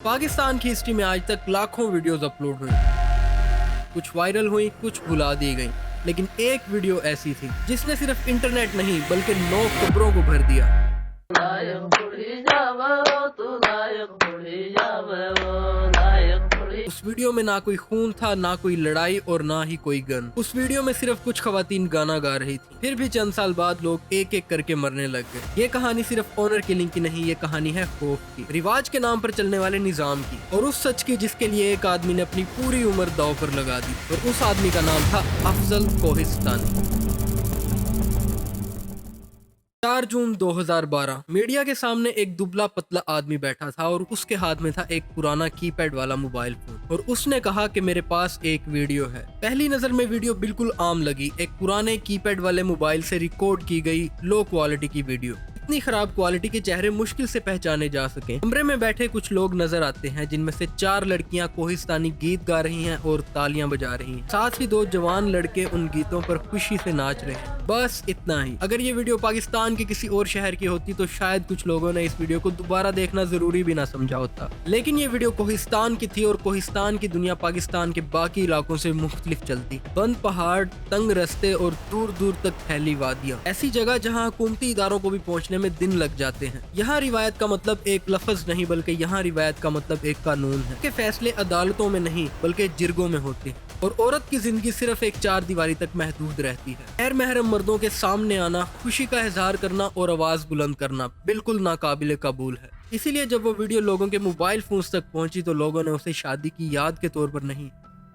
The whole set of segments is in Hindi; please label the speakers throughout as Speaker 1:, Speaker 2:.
Speaker 1: पाकिस्तान की हिस्ट्री में आज तक लाखों वीडियोस अपलोड हुई, कुछ वायरल हुई, कुछ भुला दी गई, लेकिन एक वीडियो ऐसी थी जिसने सिर्फ इंटरनेट नहीं बल्कि 9 कब्रों को भर दिया। उस वीडियो में ना कोई खून था, ना कोई लड़ाई और ना ही कोई गन। उस वीडियो में सिर्फ कुछ खवातीन गाना गा रही थी। फिर भी चंद साल बाद लोग एक एक करके मरने लग गए। ये कहानी सिर्फ ऑनर किलिंग की नहीं, ये कहानी है खौफ की, रिवाज के नाम पर चलने वाले निजाम की, और उस सच की जिसके लिए एक आदमी ने अपनी पूरी उम्र दांव पर लगा दी। और उस आदमी का नाम था अफजल कोहिस्तानी। 4 जून 2012 मीडिया के सामने एक दुबला पतला आदमी बैठा था और उसके हाथ में था एक पुराना कीपैड वाला मोबाइल फोन, और उसने कहा कि मेरे पास एक वीडियो है। पहली नजर में वीडियो बिल्कुल आम लगी, एक पुराने कीपैड वाले मोबाइल से रिकॉर्ड की गई लो क्वालिटी की वीडियो। इतनी खराब क्वालिटी के चेहरे मुश्किल से पहचाने जा सके। कमरे में बैठे कुछ लोग नजर आते हैं, जिनमें से 4 लड़कियां कोहिस्तानी गीत गा रही हैं और तालियां बजा रही हैं। साथ ही 2 जवान लड़के उन गीतों पर खुशी से नाच रहे हैं। बस इतना ही। अगर ये वीडियो पाकिस्तान के किसी और शहर की होती तो शायद कुछ लोगों ने इस वीडियो को दोबारा देखना जरूरी भी ना समझा होता, लेकिन ये वीडियो कोहिस्तान की थी और कोहिस्तान की दुनिया पाकिस्तान के बाकी इलाकों से मुख्तलिफ चलती। बंद पहाड़, तंग रस्ते और दूर दूर तक फैली वादियां, ऐसी जगह जहाँ हुकूमती इदारों को भी पहुँचने में दिन लग जाते हैं। यहाँ रिवायत का मतलब एक लफ्ज नहीं बल्कि यहाँ रिवायत का मतलब एक कानून है कि फैसले अदालतों में नहीं बल्कि जिरगों में होते हैं, और औरत की जिंदगी सिर्फ एक 4 दीवारी तक महदूद रहती है। गैर महरम मर्दों के सामने आना, खुशी का इजहार करना और आवाज बुलंद करना बिल्कुल नाकाबिले कबूल है। इसीलिए जब वो वीडियो लोगों के मोबाइल फोन्स तक पहुंची तो लोगों ने उसे शादी की याद के तौर पर नहीं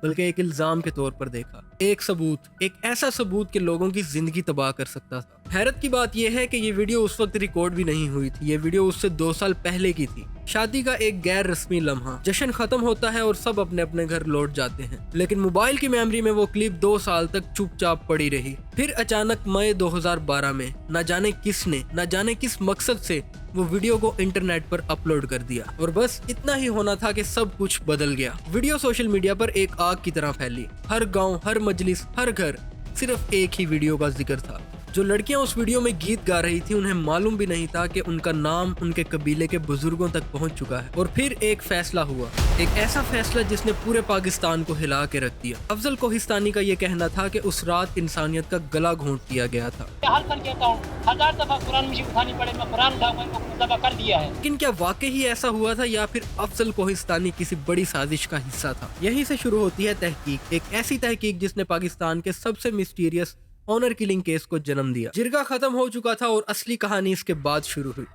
Speaker 1: बल्कि एक इल्जाम के तौर पर देखा। एक सबूत, एक ऐसा सबूत कि लोगों की जिंदगी तबाह कर सकता था। हैरत की बात यह है कि ये वीडियो उस वक्त रिकॉर्ड भी नहीं हुई थी, ये वीडियो उससे 2 साल पहले की थी। शादी का एक गैर रस्मी लम्हा, जश्न खत्म होता है और सब अपने अपने घर लौट जाते हैं, लेकिन मोबाइल की मेमोरी में वो क्लिप 2 साल तक चुपचाप पड़ी रही। फिर अचानक मई 2012 में न जाने किसने, न जाने किस मकसद से वो वीडियो को इंटरनेट पर अपलोड कर दिया, और बस इतना ही होना था कि सब कुछ बदल गया। वीडियो सोशल मीडिया पर एक आग की तरह फैली। हर गांव, हर मजलिस, हर घर सिर्फ एक ही वीडियो का जिक्र था। जो लड़कियां उस वीडियो में गीत गा रही थी उन्हें मालूम भी नहीं था कि उनका नाम उनके कबीले के बुजुर्गों तक पहुंच चुका है। और फिर एक फैसला हुआ, एक ऐसा फैसला जिसने पूरे पाकिस्तान को हिला के रख दिया। अफजल कोहिस्तानी का ये कहना था कि उस रात इंसानियत का गला घोंट दिया गया था।
Speaker 2: हाल कर कहता हूं, 1000 दफा कुरान मुझे उठानी पड़े, मैं कुरान उठा कर दिया है।
Speaker 1: लेकिन क्या वाकई ही ऐसा हुआ था या फिर अफजल कोहिस्तानी किसी बड़ी साजिश का हिस्सा था? यहीं से शुरू होती है तहकीक, एक ऐसी तहकीक जिसने पाकिस्तान के सबसे मिस्टीरियस ऑनर किलिंग केस को जन्म दिया। जिरगा खत्म हो चुका था और असली कहानी इसके बाद शुरू हुई।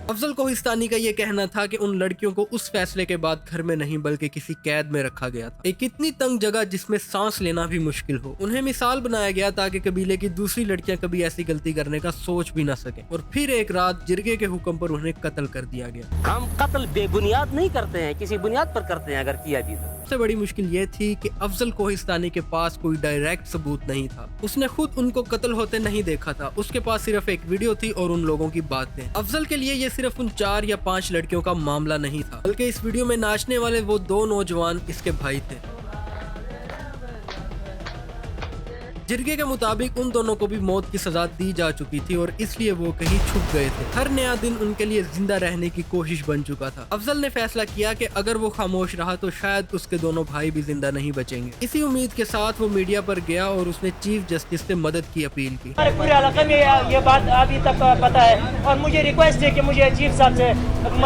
Speaker 1: अफजल कोहिस्तानी का ये कहना था कि उन लड़कियों को उस फैसले के बाद घर में नहीं बल्कि किसी कैद में रखा गया था, एक इतनी तंग जगह जिसमें सांस लेना भी मुश्किल हो। उन्हें मिसाल बनाया गया ताकि कबीले की दूसरी लड़कियां कभी ऐसी गलती करने का सोच भी ना सके। और फिर एक रात जिरगे के हुक्म पर उन्हें कत्ल कर दिया गया।
Speaker 3: हम कत्ल बेबुनियाद नहीं करते हैं, किसी बुनियाद पर करते हैं अगर किया भी तो।
Speaker 1: सबसे बड़ी मुश्किल ये थी कि अफजल कोहिस्तानी के पास कोई डायरेक्ट सबूत नहीं था। उसने खुद उनको कत्ल होते नहीं देखा था, उसके पास सिर्फ एक वीडियो थी और उन लोगों की बातें। अफजल के लिए ये सिर्फ उन 4 या 5 लड़कियों का मामला नहीं था, बल्कि इस वीडियो में नाचने वाले वो 2 नौजवान इसके भाई थे। जिरगे के मुताबिक उन दोनों को भी मौत की सजा दी जा चुकी थी और इसलिए वो कहीं छुप गए थे। हर नया दिन उनके लिए जिंदा रहने की कोशिश बन चुका था। अफजल ने फैसला किया कि अगर वो खामोश रहा तो शायद उसके दोनों भाई भी जिंदा नहीं बचेंगे। इसी उम्मीद के साथ वो मीडिया पर गया और उसने चीफ जस्टिस से मदद की अपील की।
Speaker 2: पूरे इलाके में ये बात अभी तक पता है और मुझे रिक्वेस्ट है कि मुझे चीफ साहब से,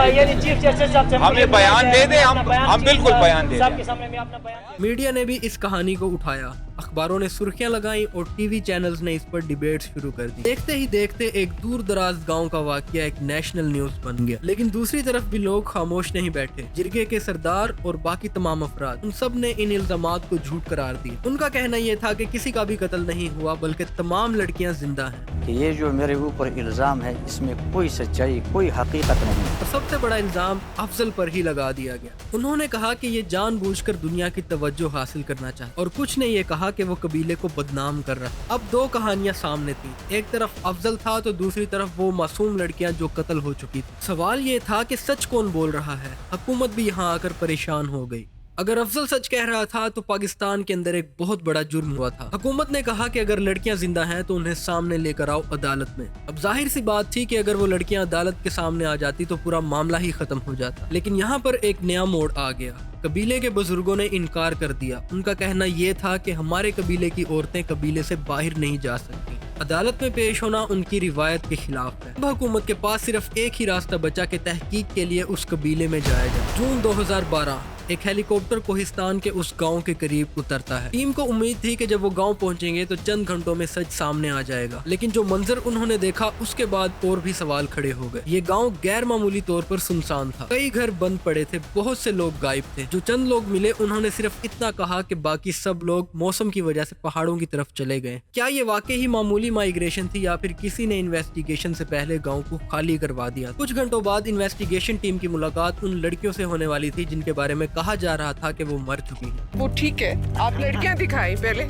Speaker 2: यानी चीफ जस्टिस साहब से
Speaker 4: हमें बयान दे दे, हम बिल्कुल बयान दे
Speaker 2: साहब के सामने में अपना बयान।
Speaker 1: मीडिया ने भी इस कहानी को उठाया, अखबारों ने सुर्खियां लगाई और टीवी चैनल्स ने इस पर डिबेट शुरू कर दी। देखते ही देखते एक दूर दराज गांव का वाकया एक नेशनल न्यूज बन गया। लेकिन दूसरी तरफ भी लोग खामोश नहीं बैठे। जिरगे के सरदार और बाकी तमाम अफराद, उन सब ने इन इल्जामात को झूठ करार दिया। उनका कहना यह था कि किसी का भी कत्ल नहीं हुआ बल्कि तमाम लड़कियां जिंदा हैं।
Speaker 5: कि ये जो मेरे ऊपर इल्जाम है इसमें कोई सच्चाई, कोई हकीकत नहीं।
Speaker 1: और सबसे बड़ा इल्जाम अफजल पर ही लगा दिया गया। उन्होंने कहा कि ये जानबूझकर दुनिया की तवज्जो हासिल करना चाहता, और कुछ ने ये कहा कि वो कबीले को बदनाम कर रहा। अब 2 कहानियां सामने थी, एक तरफ अफजल था तो दूसरी तरफ वो मासूम लड़कियां जो कत्ल हो चुकी थी। सवाल ये था कि सच कौन बोल रहा है। हुकूमत भी यहाँ आकर परेशान हो गई। अगर अफजल सच कह रहा था तो पाकिस्तान के अंदर एक बहुत बड़ा जुर्म हुआ था। हुकूमत ने कहा कि अगर लड़कियां जिंदा हैं तो उन्हें सामने लेकर आओ अदालत में। अब जाहिर सी बात थी कि अगर वो लड़कियां अदालत के सामने आ जाती तो पूरा मामला ही खत्म हो जाता, लेकिन यहाँ पर एक नया मोड़ आ गया। कबीले के बुजुर्गों ने इनकार कर दिया। उनका कहना यह था कि हमारे कबीले की औरतें कबीले से बाहर नहीं जा सकती, अदालत में पेश होना उनकी रिवायत के खिलाफ है। अब हुकूमत के पास सिर्फ एक ही रास्ता बचा कि तहकीक के लिए उस कबीले में जाया जाए। जून 2012 एक हेलीकॉप्टर कोहिस्तान के उस गांव के करीब उतरता है। टीम को उम्मीद थी कि जब वो गांव पहुंचेंगे तो चंद घंटों में सच सामने आ जाएगा, लेकिन जो मंजर उन्होंने देखा उसके बाद और भी सवाल खड़े हो गए। ये गांव गैर मामूली तौर पर सुनसान था। कई घर बंद पड़े थे, बहुत से लोग गायब थे। जो चंद लोग मिले उन्होंने सिर्फ इतना कहा कि बाकी सब लोग मौसम की वजह से पहाड़ों की तरफ चले गए। क्या ये वाकई ही मामूली माइग्रेशन थी या फिर किसी ने इन्वेस्टिगेशन से पहले गाँव को खाली करवा दिया? कुछ घंटों बाद इन्वेस्टिगेशन टीम की मुलाकात उन लड़कियों से होने वाली थी जिनके बारे में कहा जा रहा था कि वो मर चुकी हैं।
Speaker 6: वो ठीक है, आप लड़कियां दिखाई पहले।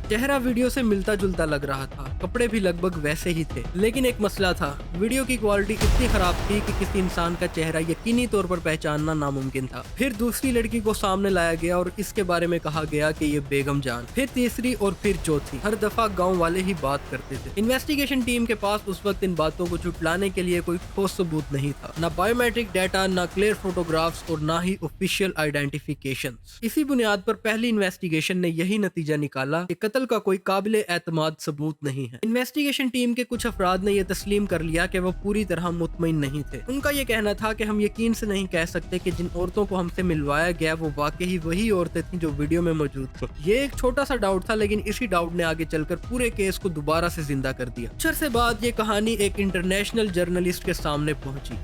Speaker 1: चेहरा वीडियो से मिलता जुलता लग रहा था, कपड़े भी लगभग वैसे ही थे, लेकिन एक मसला था। वीडियो की क्वालिटी इतनी खराब थी कि किसी इंसान का चेहरा यकीनी तौर पर पहचानना नामुमकिन था। फिर दूसरी लड़की को सामने लाया गया और इसके बारे में कहा गया कि ये बेगम जान। फिर तीसरी और फिर चौथी। हर दफा गाँव वाले ही बात करते थे। इन्वेस्टिगेशन टीम के पास उस वक्त इन बातों को झुटलाने के लिए कोई ठोस सबूत नहीं था, न बायोमेट्रिक डाटा, न क्लियर फोटोग्राफ्स और न ही ऑफिशियल आइडेंटिफिकेशन। इसी बुनियाद पर पहली इन्वेस्टिगेशन ने यही नतीजा निकाला कि कत्ल का कोई काबिले एतमाद सबूत नहीं है। इन्वेस्टिगेशन टीम के कुछ अफराद ने यह तस्लीम कर लिया कि वो पूरी तरह मुतमईन नहीं थे। उनका यह कहना था कि हम यकीन से नहीं कह सकते कि जिन औरतों को हमसे मिलवाया गया वो वाकई वही औरतें थीं जो वीडियो में मौजूद थी। ये एक छोटा सा डाउट था, लेकिन इसी डाउट ने आगे चलकर पूरे केस को दोबारा से जिंदा कर दिया। कुछ अरसे बाद ये कहानी एक इंटरनेशनल जर्नलिस्ट के सामने पहुंची।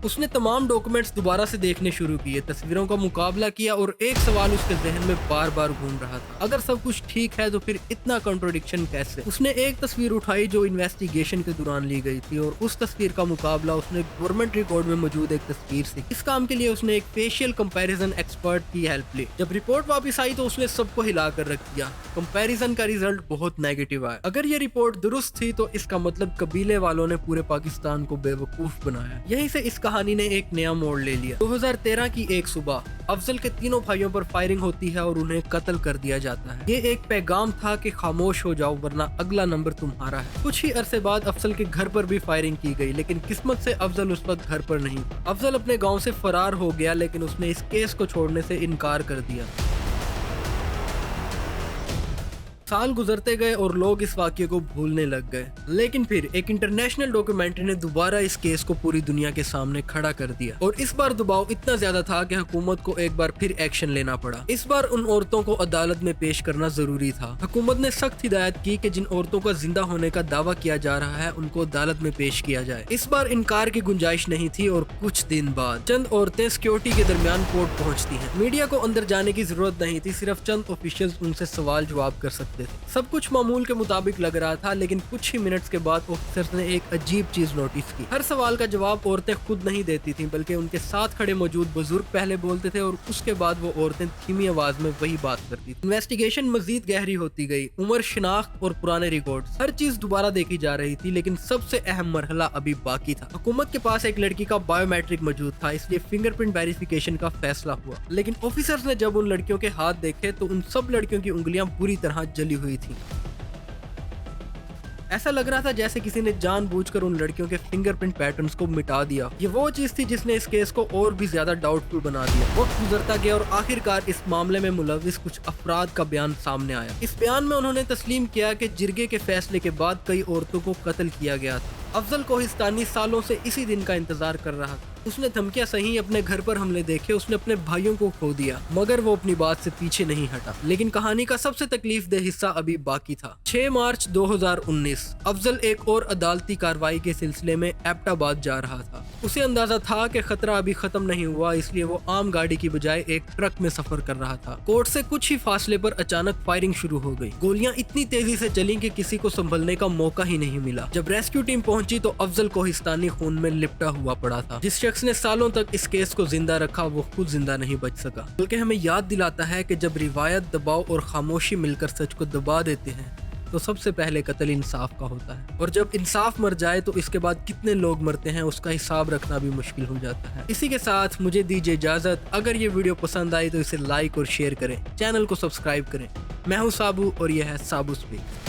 Speaker 1: उसने तमाम डॉक्यूमेंट्स दोबारा से देखने शुरू किए, तस्वीरों का मुकाबला किया और एक सवाल उसके जहन में बार बार घूम रहा था, अगर सब कुछ ठीक है तो फिर इतना कंट्रोडिक्शन कैसे? उसने एक तस्वीर उठाई जो इन्वेस्टिगेशन के दौरान ली गई थी और उस तस्वीर का मुकाबला उसने गवर्नमेंट रिकॉर्ड में मौजूद एक तस्वीर से। इस काम के लिए उसने एक फेशियल कंपैरिजन एक्सपर्ट की हेल्प ली। जब रिपोर्ट वापस आई तो उसने सबको हिला कर रख दिया। कंपैरिजन का रिजल्ट बहुत नेगेटिव आया। अगर ये रिपोर्ट दुरुस्त थी तो इसका मतलब कबीले वालों ने पूरे पाकिस्तान को बेवकूफ बनाया। यहीं से इस कहानी ने एक नया मोड़ ले लिया। 2013 की एक सुबह अफजल के तीनों भाइयों पर फायरिंग होती है और उन्हें कत्ल कर दिया जाता है। ये एक पैगाम था कि खामोश हो जाओ वरना अगला नंबर तुम्हारा है। कुछ ही अरसे बाद अफजल के घर पर भी फायरिंग की गई, लेकिन किस्मत से अफजल उस वक्त घर पर नहीं। अफजल अपने गांव से फरार हो गया, लेकिन उसने इस केस को छोड़ने से इनकार कर दिया। साल गुजरते गए और लोग इस वाकये को भूलने लग गए, लेकिन फिर एक इंटरनेशनल डॉक्यूमेंट्री ने दोबारा इस केस को पूरी दुनिया के सामने खड़ा कर दिया और इस बार दबाव इतना ज्यादा था कि हुकूमत को एक बार फिर एक्शन लेना पड़ा। इस बार उन औरतों को अदालत में पेश करना जरूरी था। हुकूमत ने सख्त हिदायत की कि जिन औरतों का जिंदा होने का दावा किया जा रहा है उनको अदालत में पेश किया जाए। इस बार इनकार की गुंजाइश नहीं थी और कुछ दिन बाद चंद औरतें सिक्योरिटी के दरमियान कोर्ट पहुँचती है। मीडिया को अंदर जाने की जरूरत नहीं थी, सिर्फ चंद ऑफिशियल्स उनसे सवाल जवाब कर सकते थे। सब कुछ मामूल के मुताबिक लग रहा था, लेकिन कुछ ही मिनट्स के बाद ऑफिसर्स ने एक अजीब चीज नोटिस की। हर सवाल का जवाब औरतें खुद नहीं देती थीं, बल्कि उनके साथ खड़े मौजूद बुजुर्ग पहले बोलते थे और उसके बाद वो औरतें धीमी आवाज में वही बात करती थी। इन्वेस्टिगेशन मजीद गहरी होती गई। उम्र, शिनाख्त और पुराने रिकॉर्ड्स, हर चीज दोबारा देखी जा रही थी, लेकिन सबसे अहम मरहला अभी बाकी था। हुकूमत के पास एक लड़की का बायोमेट्रिक मौजूद था, इसलिए फिंगरप्रिंट वेरिफिकेशन का फैसला हुआ। लेकिन ऑफिसर्स ने जब उन लड़कियों के हाथ देखे तो उन सब लड़कियों की उंगलियां बुरी तरह जली हुई थी। ऐसा लग रहा था जैसे किसी ने जानबूझकर उन लड़कियों के फिंगरप्रिंट पैटर्न्स को मिटा दिया। ये वो चीज थी जिसने इस केस को और भी ज्यादा डाउटफुल बना दिया। वक्त गुजरता गया और आखिरकार इस मामले में मुलविस कुछ अफराद का बयान सामने आया। इस बयान में उन्होंने तस्लीम किया कि जिरगे के फैसले के बाद कई औरतों को कत्ल किया गया था। अफजल कोहिस्तानी सालों से इसी दिन का इंतजार कर रहा था। उसने धमकियां सही, अपने घर पर हमले देखे, उसने अपने भाइयों को खो दिया, मगर वो अपनी बात से पीछे नहीं हटा। लेकिन कहानी का सबसे तकलीफ दे हिस्सा अभी बाकी था। 6 मार्च 2019 अफजल एक और अदालती कार्रवाई के सिलसिले में एबटाबाद जा रहा था। उसे अंदाजा था कि खतरा अभी खत्म नहीं हुआ, इसलिए वो आम गाड़ी की बजाय एक ट्रक में सफर कर रहा था। कोर्ट से कुछ ही फासले पर अचानक फायरिंग शुरू हो गई। गोलियां इतनी तेजी से चली कि किसी को संभलने का मौका ही नहीं मिला। जब रेस्क्यू टीम पहुंची तो अफजल कोहिस्तानी खून में लिपटा हुआ पड़ा था। जिस शख्स ने सालों तक इस केस को जिंदा रखा वो खुद जिंदा नहीं बच सका, बल्कि हमें याद दिलाता है कि जब रिवायत, दबाव और खामोशी मिलकर सच को दबा देते हैं तो सबसे पहले कत्ल इंसाफ का होता है, और जब इंसाफ मर जाए तो इसके बाद कितने लोग मरते हैं उसका हिसाब रखना भी मुश्किल हो जाता है। इसी के साथ मुझे दीजिए इजाजत। अगर ये वीडियो पसंद आई तो इसे लाइक और शेयर करें, चैनल को सब्सक्राइब करें। मैं हूं साबू और यह है साबू स्पीक।